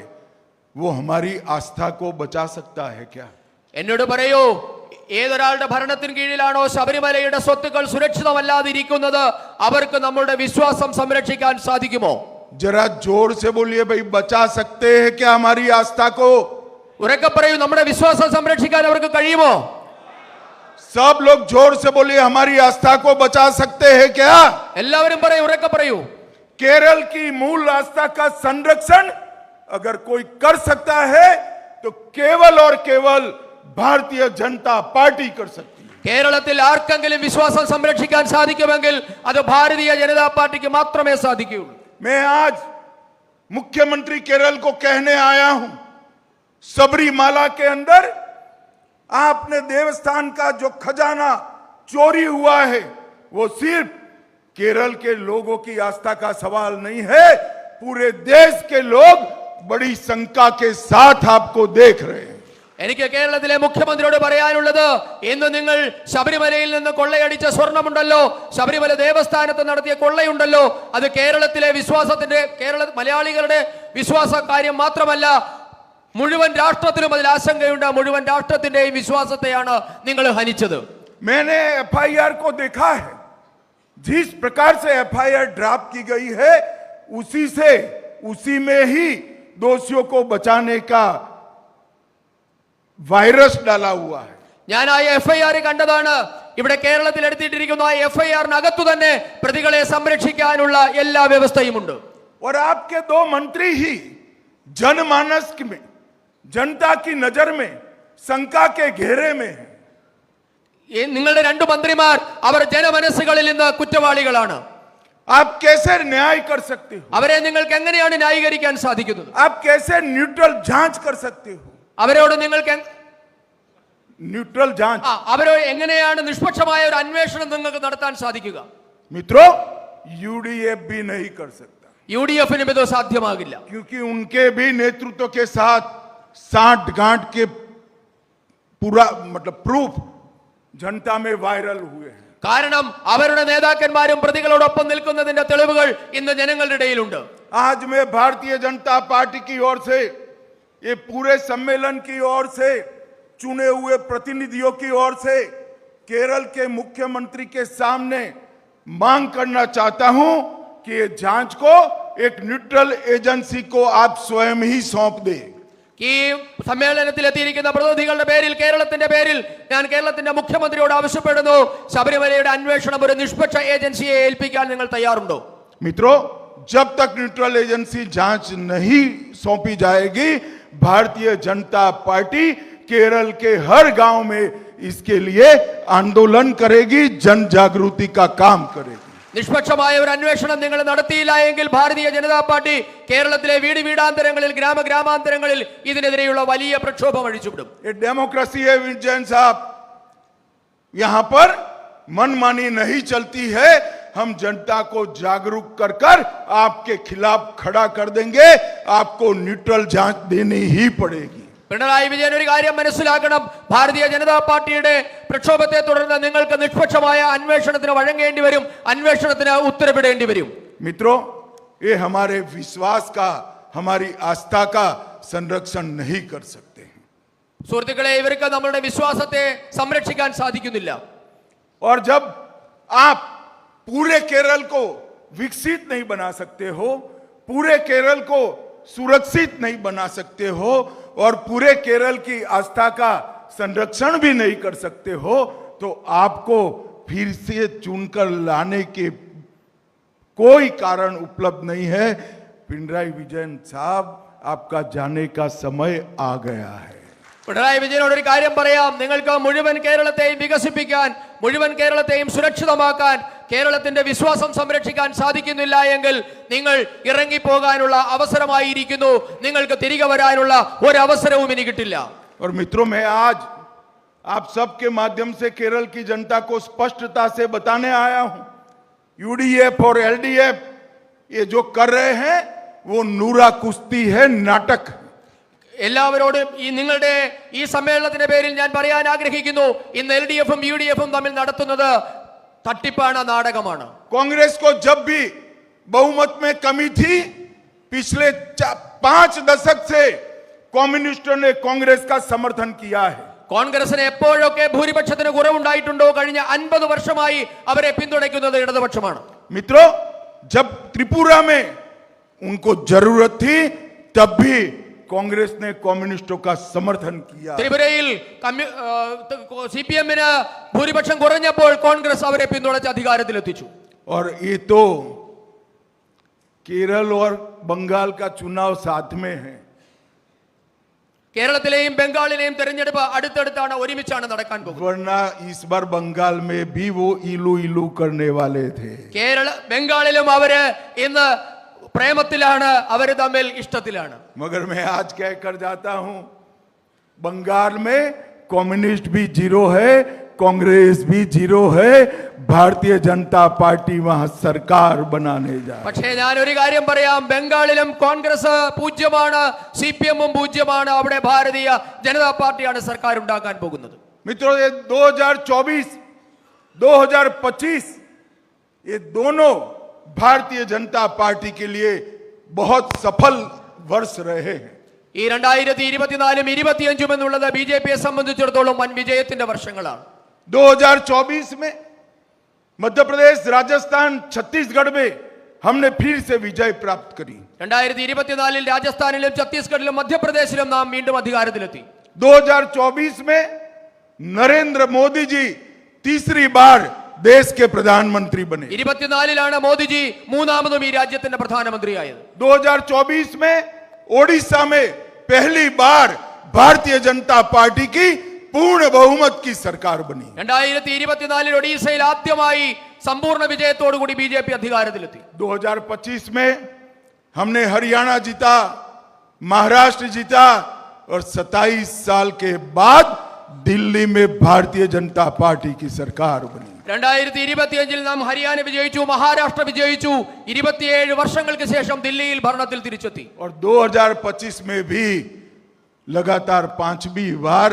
वो हमारी आस्था को बचा सकता है क्या? എന്നോട് പറയൂ, ഏതൊരാളുടെ ഭരണത്തിന് കീഴിലാണോ ശബരിമലയുടെ സ്വത്തുക്കൾ സുരക്ഷിതമല്ലാതിരിക്കുന്നത് അവർക്ക് നമ്മുടെ വിശ്വാസം സംരക്ഷിക്കാൻ സാധിക്കുമോ? जरा जोर से बोलिए भाई, बचा सकते हैं क्या हमारी आस्था को? ഉറക്കെ പറയൂ, നമ്മുടെ വിശ്വാസം സംരക്ഷിക്കാൻ അവർക്ക് കഴിയുമോ? सब लोग जोर से बोलिए, हमारी आस्था को बचा सकते हैं क्या? എല്ലാവരും പറയൂ, ഉറക്കെ പറയൂ. केरल की मूल आस्था का संरक्षण अगर कोई कर सकता है तो केवल और केवल भारतीय जनता पार्टी कर सकती है. കേരളത്തിൽ ആർക്കെങ്കിലും വിശ്വാസം സംരക്ഷിക്കാൻ സാധിക്കുമെങ്കിൽ അത് ഭാരതീയ ജനതാ പാർട്ടിക്ക് മാത്രമേ സാധിക്കുകയുള്ളൂ. मैं आज मुख्यमंत्री केरल को कहने आया हूं, सबरीमाला के अंदर आपने देवस्थान का जो खजाना चोरी हुआ है, वो सिर्फ केरल के लोगों की आस्था का सवाल नहीं है. पूरे देश के लोग बड़ी शंका के साथ आपको देख रहे हैं. എനിക്ക് കേരളത്തിലെ മുഖ്യമന്ത്രിയോട് പറയാനുള്ളത്, ഇന്ന് നിങ്ങൾ ശബരിമലയിൽ നിന്ന് കൊള്ളയടിച്ച സ്വർണമുണ്ടല്ലോ, ശബരിമല ദേവസ്ഥാനത്ത് നടത്തിയ കൊള്ളയുണ്ടല്ലോ, അത് കേരളത്തിലെ വിശ്വാസത്തിന്റെ, മലയാളികളുടെ വിശ്വാസ കാര്യം മാത്രമല്ല, മുഴുവൻ രാഷ്ട്രത്തിനും അതിൽ ആശങ്കയുണ്ട്. മുഴുവൻ രാഷ്ട്രത്തിന്റെയും വിശ്വാസത്തെയാണ് നിങ്ങൾ ഹനിച്ചത്. मैंने एफआईआर को देखा है. जिस प्रकार से एफआईआर ड्राफ्ट की गई है, उसी में ही दोषियों को बचाने का वायरस डाला हुआ है. ഞാൻ ആ എഫ്ഐആർ കണ്ടതാണ്. ഇവിടെ കേരളത്തിൽ എടുത്തിട്ടിരിക്കുന്ന ആ എഫ്ഐആറിനകത്തു തന്നെ പ്രതികളെ സംരക്ഷിക്കാനുള്ള എല്ലാ വ്യവസ്ഥയുമുണ്ട്. और आपके दो मंत्री ही जनमानस में, जनता की नजर में शंका के घेरे में है. നിങ്ങളുടെ രണ്ട് മന്ത്രിമാർ അവർ ജനമനസ്സുകളിൽ നിന്ന് കുറ്റവാളികളാണ്. आप कैसे न्याय कर सकते हो? അവരെ നിങ്ങൾക്ക് എങ്ങനെയാണ് ന്യായീകരിക്കാൻ സാധിക്കുന്നത്? आप कैसे न्यूट्रल जांच कर सकते हो? അവരോട് നിങ്ങൾക്ക് न्यूट्रल जांच, അവരോട് എങ്ങനെയാണ് നിഷ്പക്ഷമായ ഒരു അന്വേഷണം നിങ്ങൾക്ക് നടത്താൻ സാധിക്കുക? मित्रों, यूडीएफ भी नहीं कर सकता, യുഡിഎഫിനും ഇത് സാധ്യമാകില്ല. क्योंकि उनके भी नेतृत्व के साथ साठ गांठ के पूरा मतलब प्रूफ जनता में वायरल हुए हैं. കാരണം അവരുടെ നേതാക്കന്മാരും പ്രതികളോടൊപ്പം നിൽക്കുന്നതിന്റെ തെളിവുകൾ ഇന്ന് ജനങ്ങളുടെ ഇടയിലുണ്ട്. आज मैं भारतीय जनता पार्टी की ओर से, ये पूरे सम्मेलन की ओर से, चुने हुए प्रतिनिधियों की ओर से केरल के मुख्यमंत्री के सामने मांग करना चाहता हूं कि ये जांच को एक न्यूट्रल एजेंसी को आप स्वयं ही सौंप दें. ഈ സമ്മേളനത്തിൽ എത്തിയിരിക്കുന്ന പ്രതിനിധികളുടെ പേരിൽ, കേരളത്തിന്റെ പേരിൽ ഞാൻ കേരളത്തിന്റെ മുഖ്യമന്ത്രിയോട് ആവശ്യപ്പെടുന്നു, ശബരിമലയുടെ അന്വേഷണം ഒരു നിഷ്പക്ഷ ഏജൻസിയെ ഏൽപ്പിക്കാൻ നിങ്ങൾ തയ്യാറുണ്ടോ? मित्रों, जब तक न्यूट्रल एजेंसी जांच नहीं सौंपी जाएगी, भारतीय जनता पार्टी केरल के हर गांव में इसके लिए आंदोलन करेगी, जन जागृति का काम करेगी. നിഷ്പക്ഷമായ ഒരു അന്വേഷണം നിങ്ങൾ നടത്തിയില്ല എങ്കിൽ ഭാരതീയ ജനതാ പാർട്ടി കേരളത്തിലെ വീട് വീടാന്തരങ്ങളിൽ ഗ്രാമാന്തരങ്ങളിൽ ഇതിനെതിരെയുള്ള വലിയ പ്രക്ഷോഭം അഴിച്ചുവിടും. ये डेमोक्रेसी है विजयन साहब, यहां पर मनमानी नहीं चलती है। हम जनता को जागरूक कर कर आपके खिलाफ खड़ा कर देंगे, आपको न्यूट्रल जांच देनी ही पड़ेगी। പിണറായി വിജയൻ ഒരു കാര്യം മനസ്സിലാക്കണം, ഭാരതീയ ജനതാ പാർട്ടിയുടെ പ്രക്ഷോഭത്തെ തുടർന്ന് നിങ്ങൾക്ക് നിഷ്പക്ഷമായ അന്വേഷണത്തിന് വഴങ്ങേണ്ടി വരും, അന്വേഷണത്തിന് ഉത്തരവിടേണ്ടി വരും. मित्रों, ये हमारे विश्वास का, हमारी आस्था का संरक्षण नहीं कर सकते हैं। സുഹൃത്തുക്കളെ, ഇവർക്ക് നമ്മളുടെ വിശ്വാസത്തെ സംരക്ഷിക്കാൻ സാധിക്കുന്നില്ല. और जब आप पूरे केरल को विकसित नहीं बना सकते हो, पूरे केरल को सुरक्षित नहीं बना सकते हो और पूरे केरल की आस्था का संरक्षण भी नहीं कर सकते हो, तो आपको फिर से चुनकर लाने के कोई कारण उपलब्ध नहीं है। पिनराई विजयन साहब, आपका जाने का समय आ गया है। പിണറായി വിജയനോട് ഒരു കാര്യം പറയാം, നിങ്ങൾക്ക് മുഴുവൻ കേരളത്തെയും വികസിപ്പിക്കാൻ, മുഴുവൻ കേരളത്തെയും സുരക്ഷിതമാക്കാൻ, കേരളത്തിന്റെ വിശ്വാസം സംരക്ഷിക്കാൻ സാധിക്കുന്നില്ല എങ്കിൽ നിങ്ങൾ ഇറങ്ങിപ്പോകാനുള്ള അവസരമായിരിക്കുന്നു, നിങ്ങൾക്ക് തിരികെ വരാനുള്ള ഒരു അവസരവും ഇനി കിട്ടില്ല. और मित्रों, मैं आज आप सबके माध्यम से केरल की जनता को स्पष्टता से बताने आया हूं, यूडीएफ और एलडीएफ ये जो कर रहे हैं वो नूरा कुश्ती है, नाटक। എല്ലാവരോടും നിങ്ങളുടെ ഈ സമ്മേളനത്തിന്റെ പേരിൽ ഞാൻ പറയാൻ ആഗ്രഹിക്കുന്നു, ഇന്ന് LDF-ഉം UDF-ഉം തമ്മിൽ നടത്തുന്നത് തട്ടിപ്പാണ്, നാടകമാണ്. कांग्रेस को जब भी बहुमत में कमी थी, पिछले 5 दशक से कम्युनिस्टों ने कांग्रेस का समर्थन किया है। കോൺഗ്രസിന് എപ്പോഴൊക്കെ ഭൂരിപക്ഷത്തിന് കുറവുണ്ടായിട്ടുണ്ടോ കഴിഞ്ഞ 50 വർഷമായി അവരെ പിന്തുണയ്ക്കുന്നത് ഇടതുപക്ഷമാണ്. मित्रों, जब त्रिपुरा में उनको जरूरत थी तब भी कांग्रेस ने कम्युनिस्टों का समर्थन किया। ത്രിപുരയിൽ CPM-ന് ഭൂരിപക്ഷം കുറഞ്ഞപ്പോൾ കോൺഗ്രസ് അവരെ പിന്തുണച്ച് അധികാരത്തിലെത്തിച്ചു. और ये तो केरल और बंगाल का चुनाव साथ में है। കേരളത്തിലെയും ബംഗാളിലെയും തെരഞ്ഞെടുപ്പ് അടുത്തടുത്താണ്, ഒരുമിച്ചാണ് നടക്കാൻ പോകുന്നത്. वरना इस बार बंगाल में भी वो इलू इलू करने वाले थे। ബംഗാളിലും അവര് ഇന്ന് പ്രേമത്തിലാണ്, അവര് തമ്മിൽ ഇഷ്ടത്തിലാണ്. मगर मैं आज कह कर जाता हूं, बंगाल में कम्युनिस्ट भी जीरो है, कांग्रेस भी जीरो है, भारतीय जनता पार्टी वहां सरकार बनाने जा। പക്ഷേ ഞാൻ ഒരു കാര്യം പറയാം, ബംഗാളിലും കോൺഗ്രസ് പൂജ്യമാണ്, CPM-ഉം പൂജ്യമാണ്, അവിടെ ഭാരതീയ ജനതാ പാർട്ടിയാണ് സർക്കാർ ഉണ്ടാക്കാൻ പോകുന്നത്. मित्रों, ये 2024 2025 ये दोनों भारतीय जनता पार्टी के लिए बहुत सफल वर्ष रहे हैं। ഈ 2024-ഉം 2025-ഉം എന്നുള്ളത് BJP-യെ സംബന്ധിച്ചിടത്തോളം വൻ വിജയത്തിന്റെ വർഷങ്ങളാണ്. 2024 में मध्य प्रदेश, राजस्थान, छत्तीसगढ़ में हमने फिर से विजय प्राप्त करी। 2024-ൽ രാജസ്ഥാനിലും ഛത്തീസ്ഗഡിലും മധ്യപ്രദേശിലും നാം വീണ്ടും അധികാരത്തിലെത്തി. 2024 में नरेंद्र मोदी जी तीसरी बार देश के प्रधानमंत्री बने। 24-ലാണ് മോദിജി മൂന്നാമതും ഈ രാജ്യത്തിന്റെ പ്രധാനമന്ത്രിയായത്. 2024 में ओडिशा में पहली बार भारतीय जनता पार्टी की पूर्ण बहुमत की सरकार बनी। 2024-ൽ ഒഡീഷയിൽ ആദ്യമായി സമ്പൂർണ്ണ വിജയത്തോടുകൂടി BJP അധികാരത്തിലെത്തി. 2025 में हमने हरियाणा जीता, महाराष्ट्र जीता और 27 साल के बाद दिल्ली में भारतीय जनता पार्टी की सरकार बनी। 2025-ൽ നാം ഹരിയാന വിജയിച്ചു, മഹാരാഷ്ട്ര വിജയിച്ചു, 27 വർഷങ്ങൾക്ക് ശേഷം ദില്ലിയിൽ ഭരണത്തിൽ തിരിച്ചെത്തി. और 2025 में भी लगातार 5वीं बार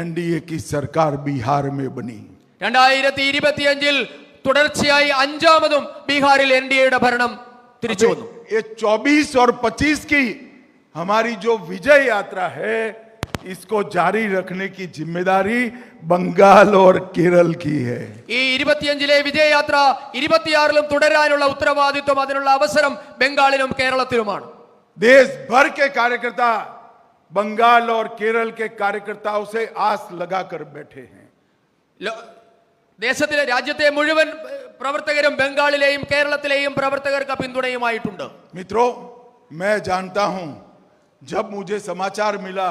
एनडीए की सरकार बिहार में बनी। 2025-ൽ തുടർച്ചയായി 5ാമതും ബീഹാറിൽ NDA-യുടെ ഭരണം തിരിച്ചു വന്നു. ये 24 और 25 की हमारी जो विजय यात्रा है, इसको जारी रखने की जिम्मेदारी बंगाल और केरल की है। ഈ 25-ലെ വിജയയാത്ര 26-ലും തുടരാനുള്ള ഉത്തരവാദിത്വം, അതിനുള്ള അവസരം ബംഗാളിലും കേരളത്തിലുമാണ്. देश भर के कार्यकर्ता बंगाल और केरल के कार्यकर्ताओं से आस लगाकर बैठे हैं। ദേശത്തിലെ രാജ്യത്തെ മുഴുവൻ പ്രവർത്തകരും ബംഗാളിലെയും കേരളത്തിലെയും പ്രവർത്തകർക്ക് പിന്തുണയുമായിട്ടുണ്ട്. मित्रों, मैं जानता हूं, जब मुझे समाचार मिला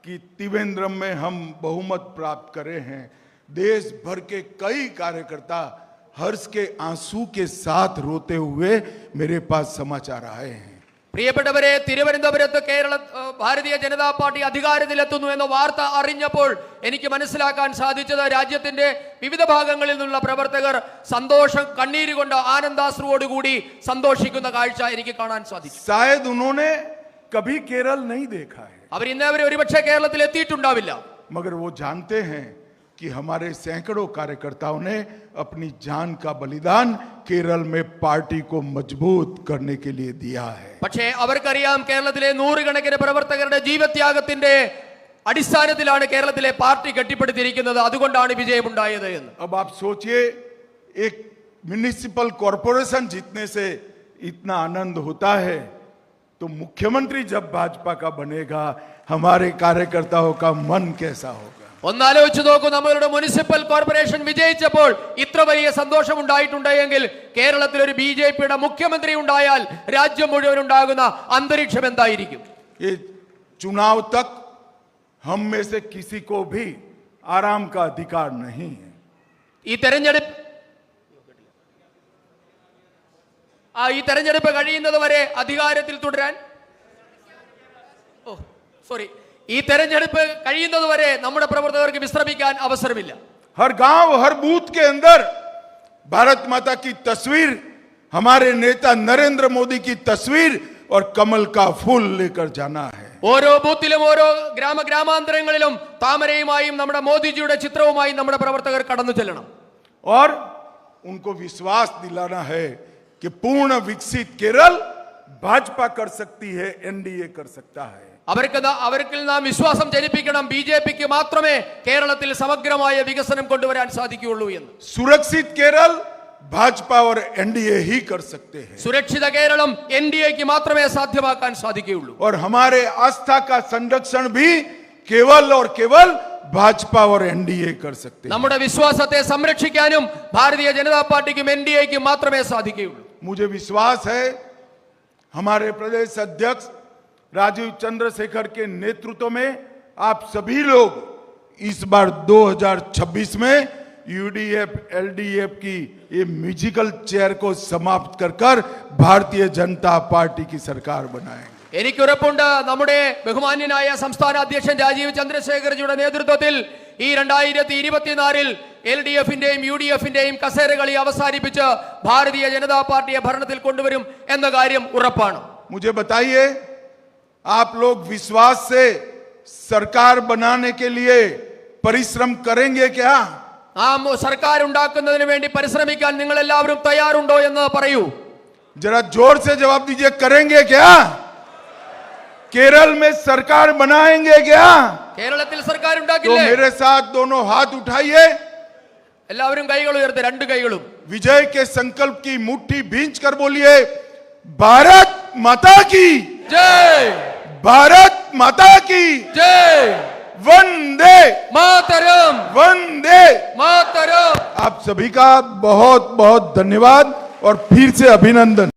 कि त्रिवेंद्रम में हम बहुमत प्राप्त करे हैं, देश भर के कई कार्यकर्ता हर्ष के आंसू के साथ रोते हुए मेरे पास समाचार आए हैं। പ്രിയപ്പെട്ടവരെ, തിരുവനന്തപുരത്ത് ഭാരതീയ ജനതാ പാർട്ടി അധികാരത്തിലെത്തുന്നു എന്ന വാർത്ത അറിഞ്ഞപ്പോൾ എനിക്ക് മനസ്സിലാക്കാൻ സാധിച്ചത് രാജ്യത്തിന്റെ വിവിധ ഭാഗങ്ങളിൽ നിന്നുള്ള പ്രവർത്തകർ സന്തോഷം കണ്ണീര് കൊണ്ട് ആനന്ദാശ്രുവോടുകൂടി സന്തോഷിക്കുന്ന കാഴ്ച എനിക്ക് കാണാൻ സാധിച്ചു. शायद उन्होंने कभी केरल नहीं देखा है, അവർ ഇന്നേവരെ ഒരുപക്ഷെ കേരളത്തിൽ എത്തിയിട്ടുണ്ടാവില്ല. मगर वो जानते हैं कि हमारे सैकड़ों कार्यकर्ताओं ने अपनी जान का बलिदान केरल में पार्टी को मजबूत करने के लिए दिया है. പക്ഷേ അവർക്കറിയാം കേരളത്തിലെ നൂറുകണക്കിന് പ്രവർത്തകരുടെ ജീവത്യാഗത്തിന്റെ അടിസ്ഥാനത്തിലാണ് കേരളത്തിലെ പാർട്ടി കെട്ടിപ്പടുത്തിരിക്കുന്നത്. അതുകൊണ്ടാണ് വിജയമുണ്ടായത് എന്ന്. अब आप सोचिए, एक म्युनिसिपल कॉरपोरेशन जीतने से इतना आनंद होता है, तो मुख्यमंत्री जब भाजपा का बनेगा हमारे कार्यकर्ताओं का मन कैसा होगा. ഒന്നാലോചിച്ച് നോക്കൂ, നമ്മളുടെ മുനിസിപ്പൽ കോർപ്പറേഷൻ വിജയിച്ചപ്പോൾ ഇത്ര വലിയ സന്തോഷം ഉണ്ടായിട്ടുണ്ടെങ്കിൽ കേരളത്തിൽ ഒരു ബിജെപിയുടെ മുഖ്യമന്ത്രി ഉണ്ടായാൽ രാജ്യം മുഴുവൻ ഉണ്ടാകുന്ന അന്തരീക്ഷം എന്തായിരിക്കും? ये चुनाव तक हम में से किसी को भी आराम का अधिकार नहीं है. ഈ തെരഞ്ഞെടുപ്പ് കഴിയുന്നത് വരെ അധികാരത്തിൽ തുടരാൻ ഈ തെരഞ്ഞെടുപ്പ് കഴിയുന്നത് വരെ നമ്മുടെ പ്രവർത്തകർക്ക് വിശ്രമിക്കാൻ അവസരമില്ല. हर गांव हर बूथ के अंदर भारत माता की तस्वीर, हमारे नेता नरेंद्र मोदी की तस्वीर और कमल का फूल लेकर जाना है. ഓരോ ബൂത്തിലും ഓരോ ഗ്രാമാന്തരങ്ങളിലും താമരയുമായും നമ്മുടെ മോദിജിയുടെ ചിത്രവുമായും നമ്മുടെ പ്രവർത്തകർ കടന്നു ചെല്ലണം. और उनको विश्वास दिलाना है कि पूर्ण विकसित केरल भाजपा कर सकती है, एनडीए कर सकता है. അവർക്കിൽ നാം വിശ്വാസം ജനിപ്പിക്കണം. ബിജെപിക്ക് മാത്രമേ കേരളത്തിൽ സമഗ്രമായ വികസനം കൊണ്ടുവരാൻ സാധിക്കുകയുള്ളൂ എന്ന്. सुरक्षित केरल भाजपा और एनडीए ही कर सकते हैं. സുരക്ഷിത കേരളം എൻഡിഎക്ക് മാത്രമേ സാധ്യമാക്കാൻ സാധിക്കുകയുള്ളൂ. और हमारे आस्था का संरक्षण भी केवल और केवल भाजपा और एनडीए कर सकते हैं. നമ്മുടെ വിശ്വാസത്തെ സംരക്ഷിക്കാനും ഭാരതീയ ജനതാ പാർട്ടിക്കും എൻഡിഎക്കും മാത്രമേ സാധിക്കുകയുള്ളൂ. मुझे विश्वास है हमारे प्रदेश अध्यक्ष राजीव चंद्रशेखर के नेतृत्व में आप सभी लोग इस बार 2026 में यूडीएफ एलडीएफ की ये म्यूजिकल चेयर को समाप्त कर भारतीय जनता पार्टी की सरकार बनाएंगे. എനിക്കുറപ്പുണ്ട് നമ്മുടെ ബഹുമാന്യനായ സംസ്ഥാന അധ്യക്ഷൻ രാജീവ് ചന്ദ്രശേഖർജിയുടെ നേതൃത്വത്തിൽ ഈ 2024 എൽഡിഎഫിന്റെയും യുഡിഎഫിന്റെയും കസേരകളി അവസാനിപ്പിച്ച് ഭാരതീയ ജനതാ പാർട്ടിയെ ഭരണത്തിൽ കൊണ്ടുവരും എന്ന കാര്യം ഉറപ്പാണ്. मुझे बताइए, आप लोग विश्वास से सरकार बनाने के लिए परिश्रम करेंगे क्या? നാം സർക്കാർ ഉണ്ടാക്കുന്നതിന് വേണ്ടി പരിശ്രമിക്കാൻ നിങ്ങൾ എല്ലാവരും തയ്യാറുണ്ടോ എന്ന് പറയൂ. जरा जोर से जवाब दीजिए, करेंगे क्या? केरल में सरकार बनाएंगे क्या? കേരളത്തിൽ സർക്കാർ तो ഉണ്ടാക്കില്ലേ? मेरे साथ दोनों हाथ उठाइए, എല്ലാവരും കൈകൾ ഉയർത്തി, രണ്ട് കൈകളും. विजय के संकल्प की मुट्ठी भींच कर बोलिए, भारत माता की ജയ്, भारत माता की ജയ്, वंदे മാതരം, वंदे. മാതരം. आप सभी का बहुत बहुत धन्यवाद और फिर से अभिनंदन.